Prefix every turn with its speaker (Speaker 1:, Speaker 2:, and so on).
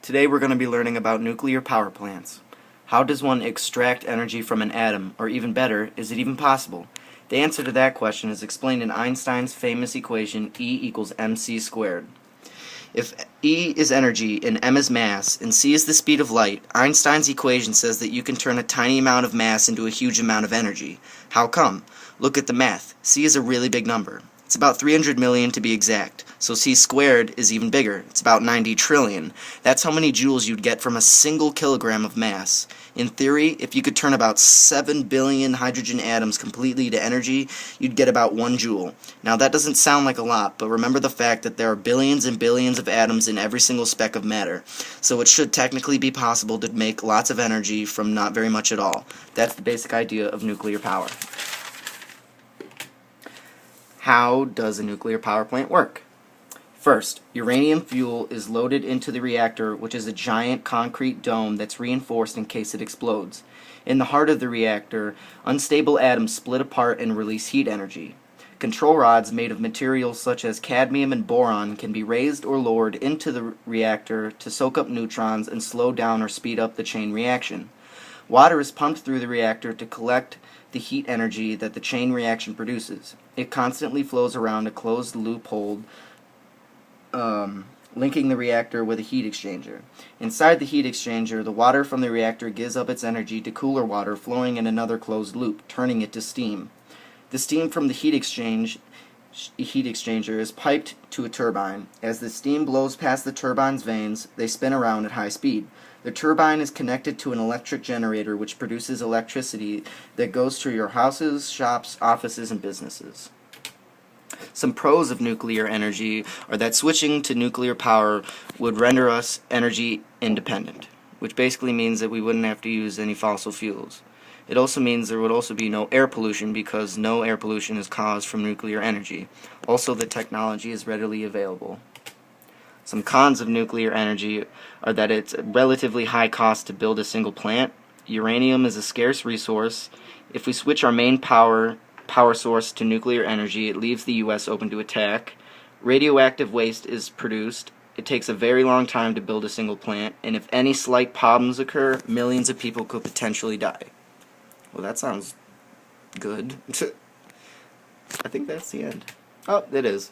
Speaker 1: Today we're going to be learning about nuclear power plants. How does one extract energy from an atom, or even better, is it even possible? The answer to that question is explained in Einstein's famous equation E equals mc squared. If E is energy and m is mass and c is the speed of light, Einstein's equation says that you can turn a tiny amount of mass into a huge amount of energy. How come? Look at the math. C is a really big number. It's about 300 million to be exact, so c squared is even bigger. It's about 90 trillion. That's how many joules you'd get from a single kilogram of mass. In theory, if you could turn about 7 billion hydrogen atoms completely to energy, you'd get about 1 joule. Now that doesn't sound like a lot, but remember the fact that there are billions and billions of atoms in every single speck of matter, so it should technically be possible to make lots of energy from not very much at all. That's the basic idea of nuclear power. How does a nuclear power plant work? First, uranium fuel is loaded into the reactor, which is a giant concrete dome that's reinforced in case it explodes. In the heart of the reactor, unstable atoms split apart and release heat energy. Control rods made of materials such as cadmium and boron can be raised or lowered into the reactor to soak up neutrons and slow down or speed up the chain reaction. Water is pumped through the reactor to collect the heat energy that the chain reaction produces. It constantly flows around a closed loop hole, linking the reactor with a heat exchanger. Inside the heat exchanger, the water from the reactor gives up its energy to cooler water flowing in another closed loop, turning it to steam. The steam from the heat exchanger is piped to a turbine. As the steam blows past the turbine's vanes, they spin around at high speed. The turbine is connected to an electric generator which produces electricity that goes to your houses, shops, offices, and businesses. Some pros of nuclear energy are that switching to nuclear power would render us energy independent, which basically means that we wouldn't have to use any fossil fuels. It also means there would also be no air pollution because no air pollution is caused from nuclear energy. Also, the technology is readily available. Some cons of nuclear energy are that it's a relatively high cost to build a single plant. Uranium is a scarce resource. If we switch our main power source to nuclear energy, it leaves the U.S. open to attack. Radioactive waste is produced. It takes a very long time to build a single plant, and if any slight problems occur, millions of people could potentially die. Well, that sounds good. I think that's the end. Oh, it is.